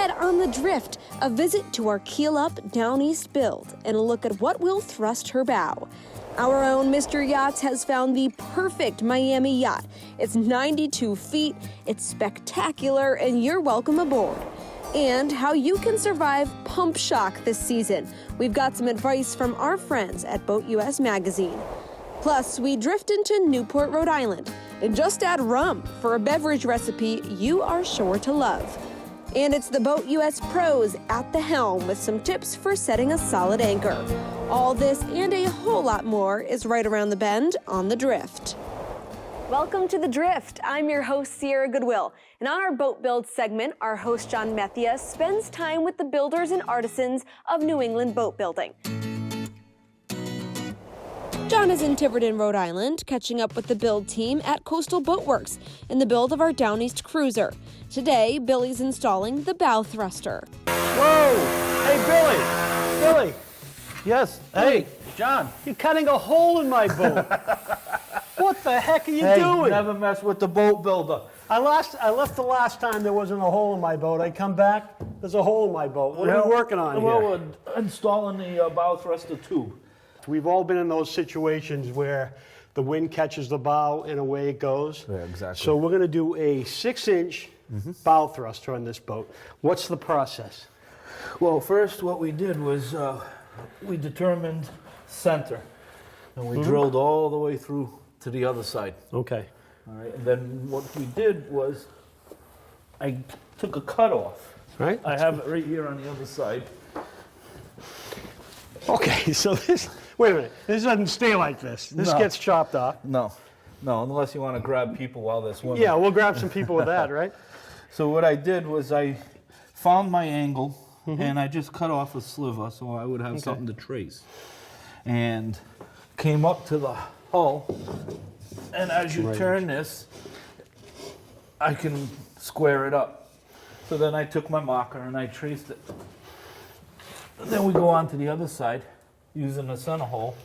Ahead on The Drift, a visit to our keel up down east build and a look at what will thrust her bow. Our own Mr. Yachts has found the perfect Miami yacht. It's 92 feet, it's spectacular, and you're welcome aboard. And how you can survive pump shock this season. We've got some advice from our friends at Boat US Magazine. Plus, we drift into Newport, Rhode Island, and just add rum for a beverage recipe you are sure to love. And it's the Boat US pros at the helm with some tips for setting a solid anchor. All this and a whole lot more is right around the bend on The Drift. Welcome to The Drift. I'm your host, Sierra Goodwill. And on our boat build segment, our host, John Methia, spends time with the builders and artisans of New England boat building. John is in Tiverton, Rhode Island, catching up with the build team at Coastal Boatworks in the build of our Down East cruiser. Today, Billy's installing the bow thruster. Whoa! Hey, Billy! Billy! Yes, Hey, John. you're cutting a hole in my boat. What the heck are you Hey, doing? never mess with the boat builder. I left the last time there wasn't a hole in my boat. I come back, there's a hole in my boat. What are we working on Well, here? we're installing the bow thruster tube. We've all been in those situations where the wind catches the bow and away it goes. Yeah, exactly. So we're going to do a 6-inch bow thruster on this boat. What's the process? Well, first what we did was we determined center, and we drilled all the way through to the other side. Okay. All right, and then what we did was I took a cut off. Right? I have it right here on the other side. Okay, so wait a minute. This doesn't stay like this. This No. gets chopped off. No, unless you want to grab people while they're swimming. Yeah, we'll grab some people with that, right? So what I did was I found my angle and I just cut off a sliver so I would have something to trace. And came up to the hull, and as you turn this, I can square it up. So then I took my marker and I traced it. And then we go on to the other side using the center hole,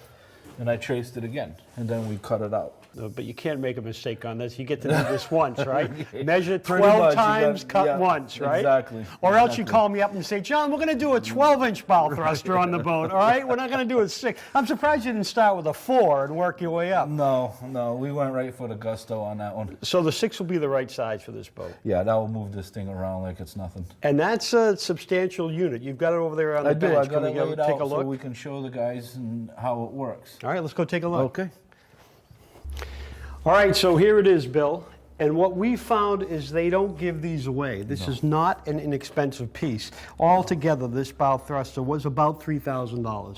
and I traced it again, and then we cut it out. No, but you can't make a mistake on this. You get to do this once, right? Measure Pretty 12 much, you times, got- cut yeah, once, right? exactly, Or else you exactly. call me up and say, John, we're going to do a 12-inch bow thruster on the boat, all right? We're not going to do a 6. I'm surprised you didn't start with a 4 and work your way up. No, we went right for the gusto on that one. So the 6 will be the right size for this boat. Yeah, that will move this thing around like it's nothing. And that's a substantial unit. You've got it over there on the I do. bench. I got Can it we go laid take out a so look? we can show the guys and how it works. All right, let's go take a look. Okay. All right, so here it is, Bill. And what we found is they don't give these away. This is not an inexpensive piece. Altogether, this bow thruster was about $3,000.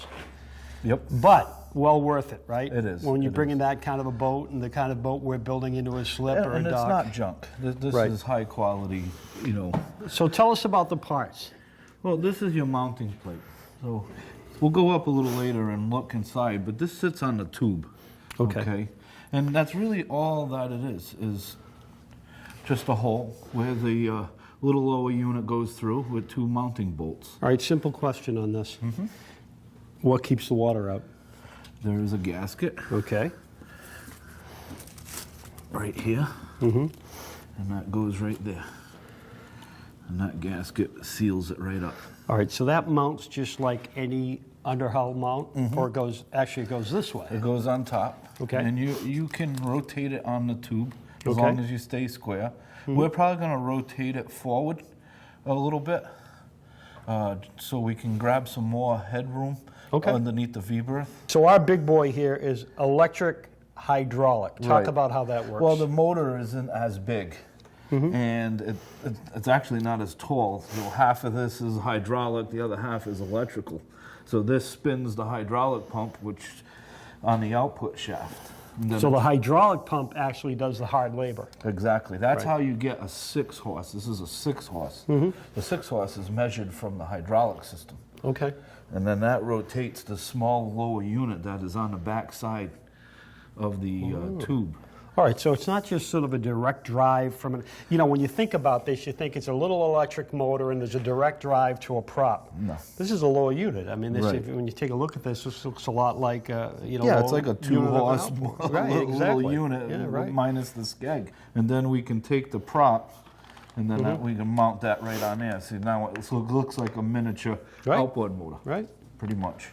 Yep. But well worth it, right? It is, When you it bring is. in that kind of a boat and the kind of boat we're building into a slip or a And it's dock. not junk. This Right. is high quality, So tell us about the parts. Well, this is your mounting plate. So we'll go up a little later and look inside, but this sits on the tube. Okay. And that's really all that it is just a hole where the little lower unit goes through with 2 mounting bolts. All right, simple question on this. What keeps the water out? There is a gasket Okay. right here, and that goes right there. And that gasket seals it right up. All right, so that mounts just like any underhull mount, or it goes this way. It goes on top. Okay. And you can rotate it on the tube as Okay. long as you stay square. We're probably going to rotate it forward a little bit so we can grab some more headroom Okay. underneath the V-berth. So our big boy here is electric hydraulic. Talk Right. about how that works. Well, the motor isn't as big. And it's actually not as tall. So half of this is hydraulic, the other half is electrical. So this spins the hydraulic pump, which on the output shaft. And then So the hydraulic pump actually does the hard labor. Exactly. That's Right. how you get a 6-horse. This is a 6-horse. The 6-horse is measured from the hydraulic system. Okay. And then that rotates the small lower unit that is on the back side of the tube. All right, so it's not just sort of a direct drive from an, when you think about this, you think it's a little electric motor and there's a direct drive to a prop. No. This is a lower unit. I mean, this, Right. when you take a look at this looks a lot like, Yeah, it's like a 2-horse Right, little exactly. unit Yeah, right. minus the skeg. And then we can take the prop And then that, we can mount that right on there. See, now so it looks like a miniature Right. outboard motor. Right. Pretty much.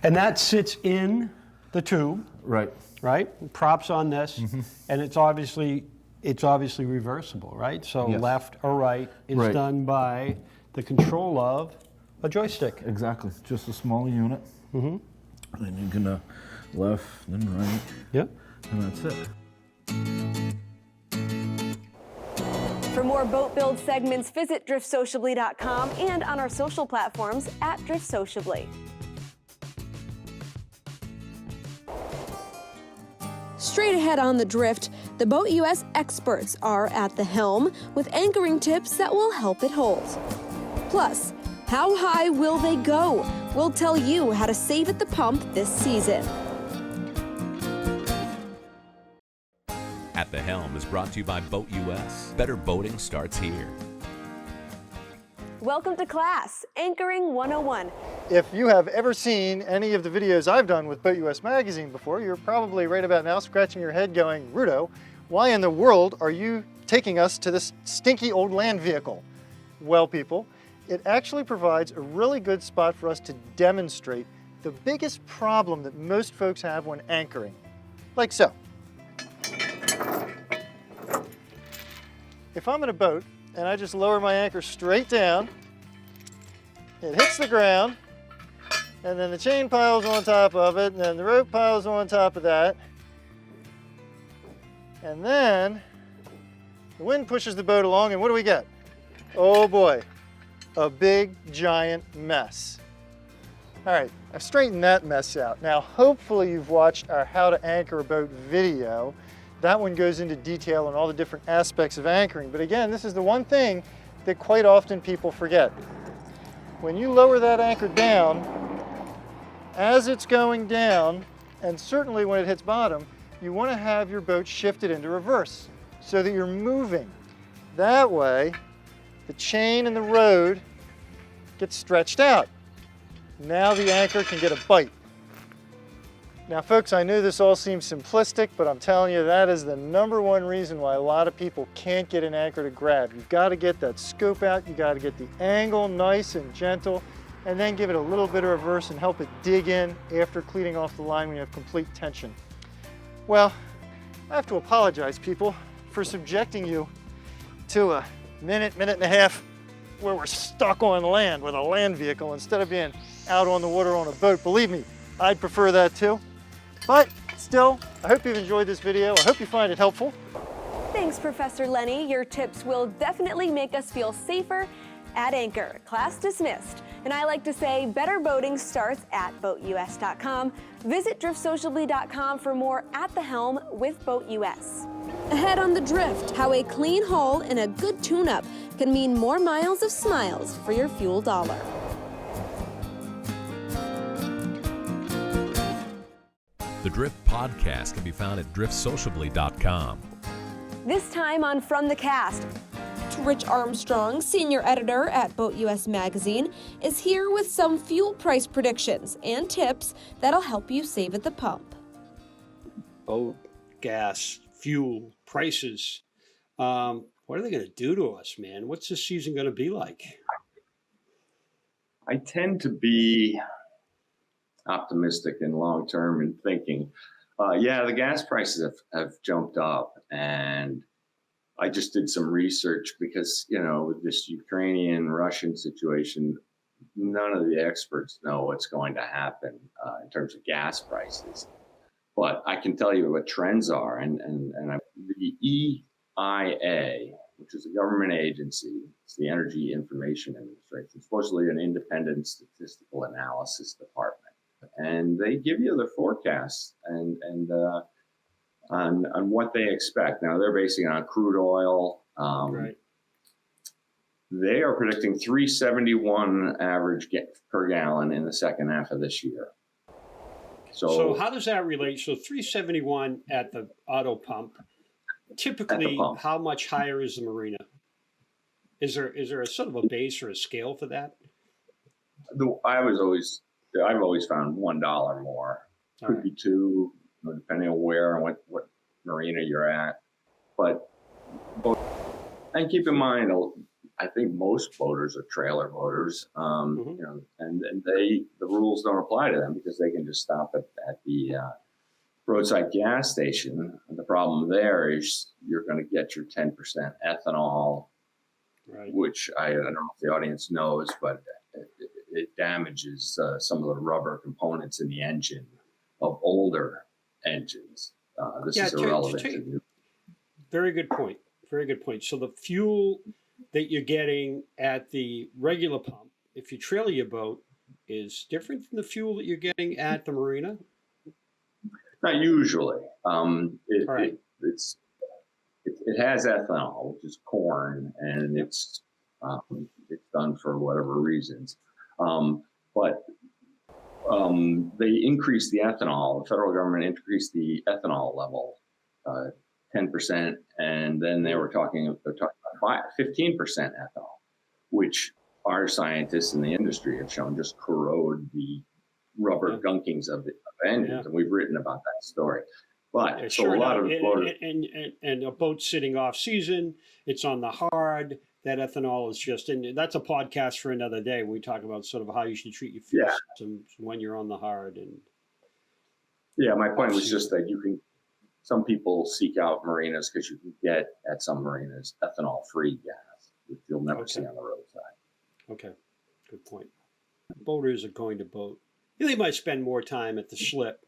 And that sits in the tube, Right. right? Props on this, and it's obviously reversible, right? So Yes. left or right is Right. done by the control of a joystick. Exactly. Just a small unit. And you can left and right, Yep. and that's it. For more boat build segments, visit driftsociably.com and on our social platforms at driftsociably. Straight ahead on the Drift, the Boat US experts are at the helm with anchoring tips that will help it hold. Plus, how high will they go? We'll tell you how to save at the pump this season. At the Helm is brought to you by Boat US. Better boating starts here. Welcome to class, Anchoring 101. If you have ever seen any of the videos I've done with Boat US Magazine before, you're probably right about now scratching your head going, Rudo, why in the world are you taking us to this stinky old land vehicle? Well, people, it actually provides a really good spot for us to demonstrate the biggest problem that most folks have when anchoring, like so. If I'm in a boat and I just lower my anchor straight down, it hits the ground, and then the chain piles on top of it, and then the rope piles on top of that, and then the wind pushes the boat along, and what do we get? Oh boy, a big giant mess. All right, I've straightened that mess out. Now, hopefully you've watched our How to Anchor a Boat video. That one goes into detail on all the different aspects of anchoring. But again, this is the one thing that quite often people forget. When you lower that anchor down, as it's going down, and certainly when it hits bottom, you want to have your boat shifted into reverse so that you're moving. That way, the chain and the rode gets stretched out. Now the anchor can get a bite. Now folks, I know this all seems simplistic, but I'm telling you that is the #1 reason why a lot of people can't get an anchor to grab. You've got to get that scope out, you got to get the angle nice and gentle, and then give it a little bit of reverse and help it dig in after cleaning off the line when you have complete tension. Well, I have to apologize, people, for subjecting you to a minute and a half where we're stuck on land with a land vehicle instead of being out on the water on a boat. Believe me, I'd prefer that too. But still, I hope you've enjoyed this video. I hope you find it helpful. Thanks, Professor Lenny. Your tips will definitely make us feel safer at anchor. Class dismissed. And I like to say better boating starts at boatus.com. Visit driftsociably.com for more At the Helm with Boat US. Ahead on the Drift, how a clean hull and a good tune-up can mean more miles of smiles for your fuel dollar. The Drift podcast can be found at driftsociably.com. This time on From the Cast, Rich Armstrong, senior editor at Boat US Magazine, is here with some fuel price predictions and tips that'll help you save at the pump. Boat, gas, fuel, prices. What are they going to do to us, man? What's this season going to be like? I tend to be optimistic and long-term in thinking. Yeah, the gas prices have jumped up, and I just did some research because, you know, with this Ukrainian-Russian situation, none of the experts know what's going to happen in terms of gas prices. But I can tell you what trends are, and the EIA, which is a government agency, it's the Energy Information Administration, supposedly an independent statistical analysis department. And they give you their forecasts and on what they expect. Now they're basing it on crude oil. Right. They are predicting $3.71 average per gallon in the second half of this year. So how does that relate? So $3.71 at the auto pump. Typically, how much higher is the marina? Is there a sort of a base or a scale for that? I've always found $1 more. Could be $2, you know, depending on where and what marina you're at. But And keep in mind, I think most boaters are trailer boaters, you know, and the rules don't apply to them because they can just stop at the roadside gas station. And the problem there is you're going to get your 10% ethanol, Right. which I don't know if the audience knows, but it damages some of the rubber components in the engine of older engines. This is irrelevant to new. Very good point. Very good point. So the fuel that you're getting at the regular pump, if you trailer your boat, is different from the fuel that you're getting at the marina? Not usually. Right. It has ethanol, which is corn, and it's done for whatever reasons. But they increased the ethanol. The federal government increased the ethanol level 10%, and then they're talking about 15% ethanol, which our scientists in the industry have shown just corrode the rubber gunkings of the engines, and we've written about that story. But Yeah, so sure a lot enough. of boaters, And a boat sitting off season, it's on the hard. That ethanol is just, and that's a podcast for another day. We talk about sort of how you should treat your fuel systems when you're on the hard. And yeah, my point was just that some people seek out marinas because you can get at some marinas ethanol-free gas, which you'll never see on the roadside. Okay, good point. Boaters are going to boat. They might spend more time at the slip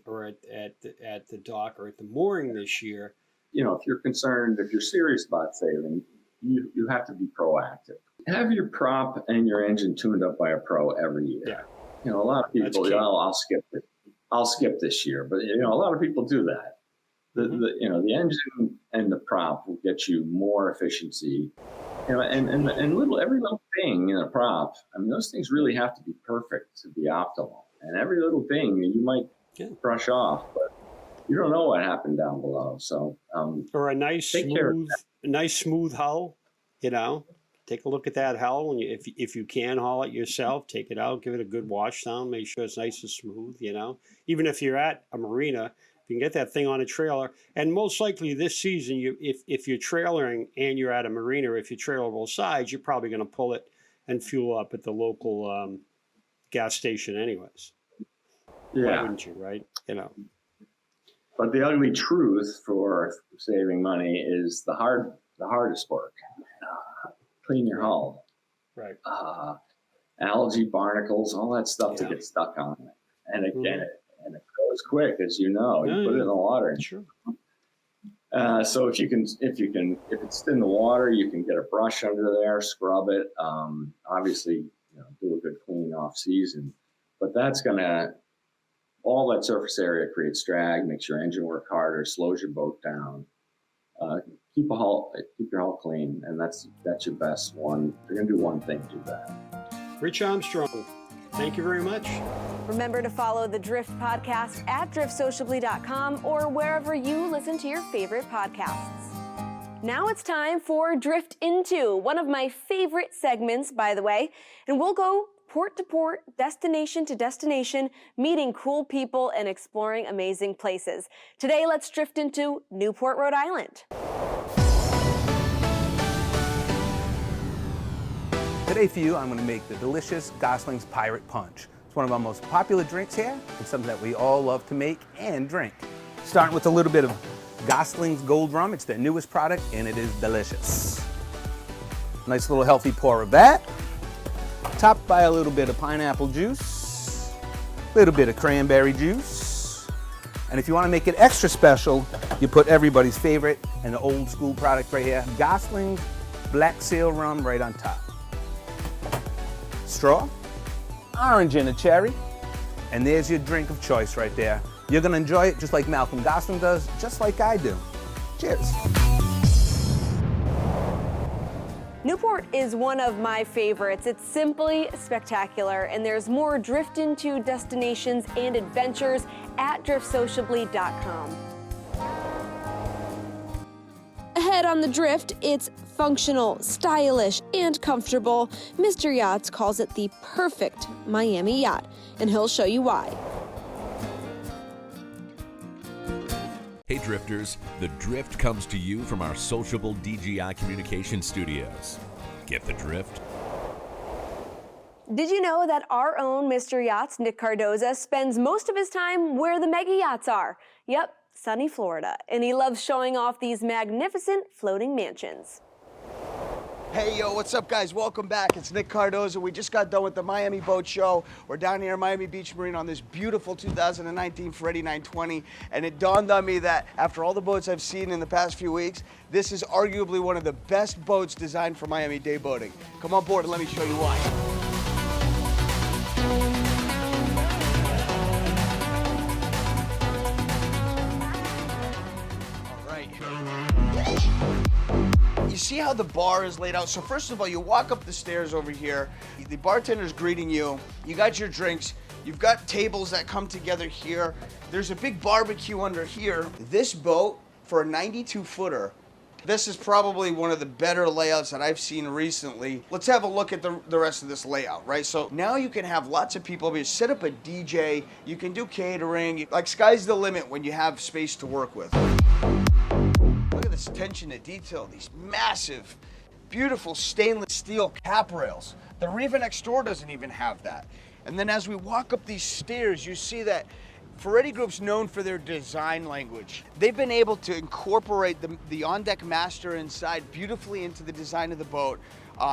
or at the dock or at the mooring this year. You know, if you're serious about saving, you have to be proactive. Have your prop and your engine tuned up by a pro every year. Yeah. You know, a lot of people, I'll skip it. I'll skip this year, but you know, a lot of people do that. The engine and the prop will get you more efficiency. You know, and every little thing in a prop. I mean, those things really have to be perfect to be optimal. And every little thing you might brush off, but you don't know what happened down below. So, or a nice smooth hull. You know, take a look at that hull, and if you can haul it yourself, take it out, give it a good wash down, make sure it's nice and smooth. You know, even if you're at a marina, you can get that thing on a trailer. And most likely this season, if you're trailering and you're at a marina, if you trailer both sides, you're probably going to pull it and fuel up at the local gas station anyways. Why wouldn't you, right? You know. But the ugly truth for saving money is the hardest work. Clean your hull. Right. Algae, barnacles, all that stuff to get stuck on it. And again, and it goes quick, as you know. You put it in the water. And sure. So if it's in the water, you can get a brush under there, scrub it. Obviously, do a good clean off season. But that's all that surface area creates drag, makes your engine work harder, slows your boat down. Keep your hull clean, and that's your best one. If you're gonna do one thing, do that. Rich Armstrong, thank you very much. Remember to follow the Drift Podcast at driftsociably.com or wherever you listen to your favorite podcasts. Now it's time for Drift Into, one of my favorite segments, by the way, and we'll go port to port, destination to destination, meeting cool people and exploring amazing places. Today, let's drift into Newport, Rhode Island. Today for you, I'm going to make the delicious Gosling's Pirate Punch. It's one of our most popular drinks here. It's something that we all love to make and drink. Starting with a little bit of Gosling's Gold Rum. It's their newest product, and it is delicious. Nice little healthy pour of that. Topped by a little bit of pineapple juice, a little bit of cranberry juice. And if you want to make it extra special, you put everybody's favorite and the old school product right here, Gosling's Black Sail Rum right on top. Straw, orange and a cherry, and there's your drink of choice right there. You're going to enjoy it just like Malcolm Gosling does, just like I do. Cheers. Newport is one of my favorites. It's simply spectacular, and there's more Drift Into destinations and adventures at driftsociably.com. Ahead on the Drift, it's functional, stylish, and comfortable. Mr. Yachts calls it the perfect Miami yacht, and he'll show you why. Hey Drifters, the drift comes to you from our sociable DGI Communication Studios. Get the drift? Did you know that our own Mr. Yachts, Nick Cardoza, spends most of his time where the mega yachts are? Yep, sunny Florida. And he loves showing off these magnificent floating mansions. Hey, yo, what's up, guys? Welcome back. It's Nick Cardoza. We just got done with the Miami Boat Show. We're down here at Miami Beach Marine on this beautiful 2019 Ferretti 920, and it dawned on me that after all the boats I've seen in the past few weeks, this is arguably one of the best boats designed for Miami day boating. Come on board and let me show you why. You see how the bar is laid out? So first of all, you walk up the stairs over here, the bartender's greeting you, you got your drinks, you've got tables that come together here, there's a big barbecue under here. This boat, for a 92-footer, this is probably one of the better layouts that I've seen recently. Let's have a look at the rest of this layout, right? So now you can have lots of people, you set up a DJ, you can do catering, like sky's the limit when you have space to work with. Look at this attention to detail, these massive, beautiful stainless steel cap rails. The Riva next door doesn't even have that. And then as we walk up these stairs, you see that Ferretti Group's known for their design language. They've been able to incorporate the on-deck master inside beautifully into the design of the boat.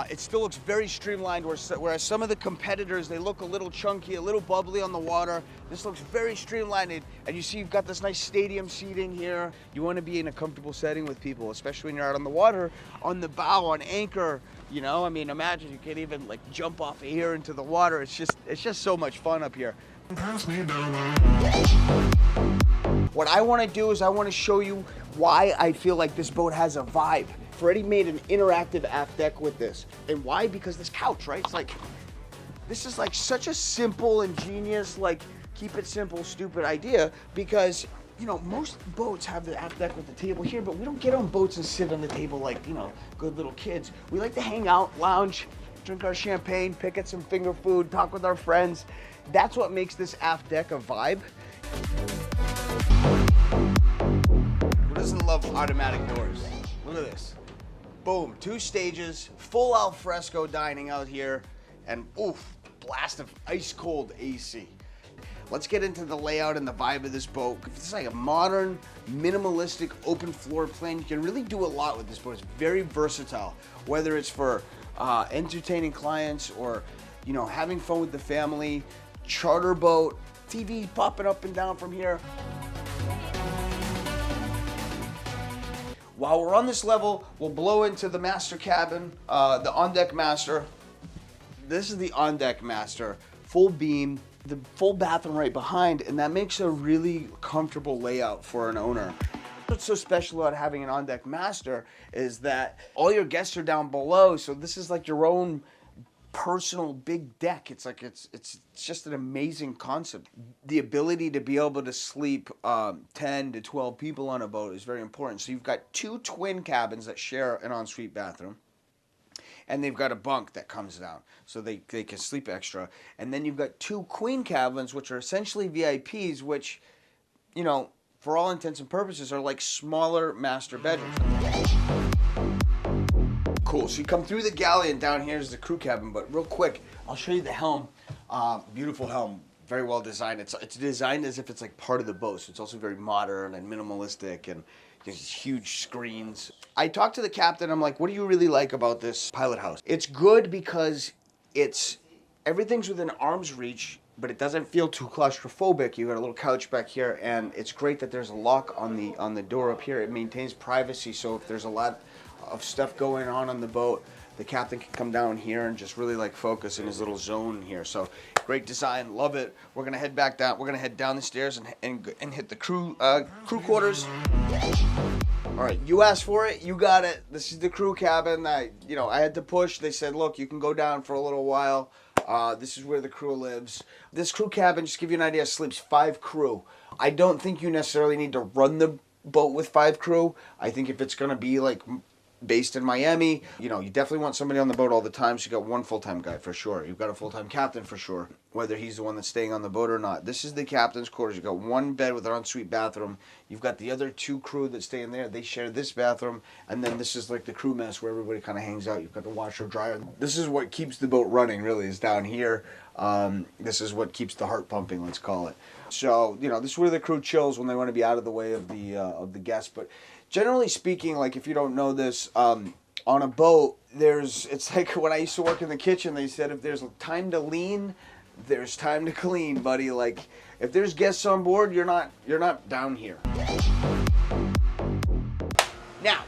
It still looks very streamlined, whereas some of the competitors, they look a little chunky, a little bubbly on the water. This looks very streamlined, and you see you've got this nice stadium seating here. You want to be in a comfortable setting with people, especially when you're out on the water, on the bow, on anchor. You know, I mean, imagine you can't even like jump off of here into the water. It's just so much fun up here. What I want to do is I want to show you why I feel like this boat has a vibe. Ferretti made an interactive aft deck with this. And why? Because this couch, right? It's like, this is like such a simple, ingenious, like keep it simple, stupid idea, because you know, most boats have the aft deck with the table here, but we don't get on boats and sit on the table like, you know, good little kids. We like to hang out, lounge, drink our champagne, pick at some finger food, talk with our friends. That's what makes this aft deck a vibe. Who doesn't love automatic doors? Look at this. Boom, 2 stages, full al fresco dining out here, and oof, blast of ice cold AC. Let's get into the layout and the vibe of this boat. It's like a modern, minimalistic, open floor plan. You can really do a lot with this boat. It's very versatile, whether it's for entertaining clients or, you know, having fun with the family, charter boat, TV popping up and down from here. While we're on this level, we'll blow into the master cabin, the on-deck master. This is the on-deck master, full beam, the full bathroom right behind, and that makes a really comfortable layout for an owner. What's so special about having an on-deck master is that all your guests are down below, so this is like your own personal big deck. It's like it's just an amazing concept. The ability to be able to sleep 10 to 12 people on a boat is very important. So you've got 2 twin cabins that share an ensuite bathroom, and they've got a bunk that comes down so they can sleep extra. And then you've got 2 queen cabins, which are essentially VIPs, which, you know, for all intents and purposes are like smaller master bedrooms. Cool, so you come through the galley and down here is the crew cabin, but real quick, I'll show you the helm. Beautiful helm, very well designed. It's designed as if it's like part of the boat, so it's also very modern and minimalistic, and these huge screens. I talked to the captain, I'm like, what do you really like about this pilot house? It's good because everything's within arm's reach, but it doesn't feel too claustrophobic. You got a little couch back here, and it's great that there's a lock on the door up here. It maintains privacy, so if there's a lot of stuff going on the boat, the captain can come down here and just really like focus in his little zone here. So great design, love it. We're gonna head back down. We're gonna head down the stairs and hit the crew quarters. All right, you asked for it, you got it. This is the crew cabin. I had to push. They said, look, you can go down for a little while. This is where the crew lives. This crew cabin, just to give you an idea, sleeps 5 crew. I don't think you necessarily need to run the boat with 5 crew. I think if it's gonna be like based in Miami. You know, you definitely want somebody on the boat all the time, so you got one full-time guy for sure. You've got a full-time captain for sure, whether he's the one that's staying on the boat or not. This is the captain's quarters. You've got one bed with an ensuite bathroom. You've got the other 2 crew that stay in there. They share this bathroom, and then this is like the crew mess where everybody kind of hangs out. You've got the washer, dryer. This is what keeps the boat running, really, is down here. This is what keeps the heart pumping, let's call it. So, you know, this is where the crew chills when they want to be out of the way of the guests. But generally speaking, like if you don't know this, on a boat, it's like when I used to work in the kitchen, they said if there's time to lean, there's time to clean, buddy. Like if there's guests on board, you're not down here. Now,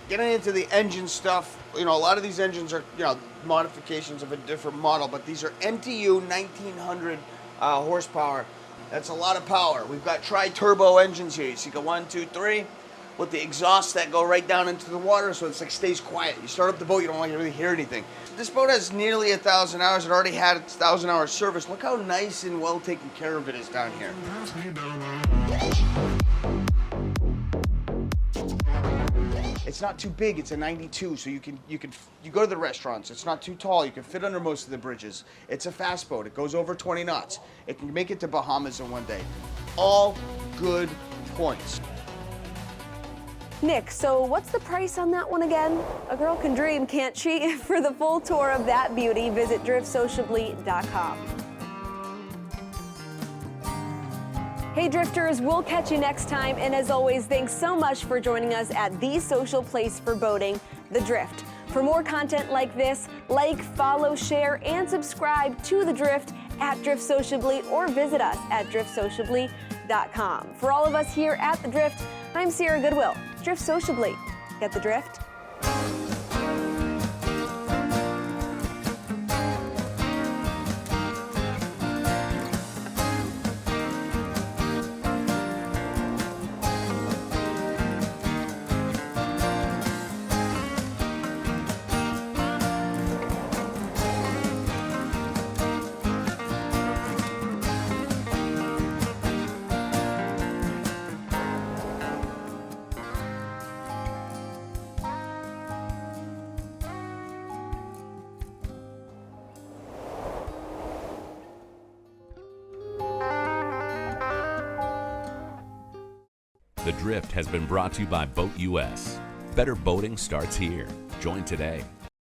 getting into the engine stuff, you know, a lot of these engines are, you know, modifications of a different model, but these are MTU 1900 horsepower. That's a lot of power. We've got tri-turbo engines here. You see the 1, 2, 3 with the exhausts that go right down into the water, so it's like stays quiet. You start up the boat, you don't want to really hear anything. This boat has nearly 1,000 hours. It already had its 1,000-hour service. Look how nice and well taken care of it is down here. It's not too big. It's a 92, so you go to the restaurants. It's not too tall. You can fit under most of the bridges. It's a fast boat. It goes over 20 knots. It can make it to Bahamas in one day. All good points. Nick, so what's the price on that one again? A girl can dream, can't she? For the full tour of that beauty, visit driftsociably.com. Hey Drifters, we'll catch you next time, and as always, thanks so much for joining us at the social place for boating, The Drift. For more content like this, like, follow, share, and subscribe to The Drift at Drift Sociably or visit us at driftsociably.com. For all of us here at The Drift, I'm Sierra Goodwill. Drift Sociably. Get the drift? The Drift has been brought to you by Boat US. Better boating starts here. Join today.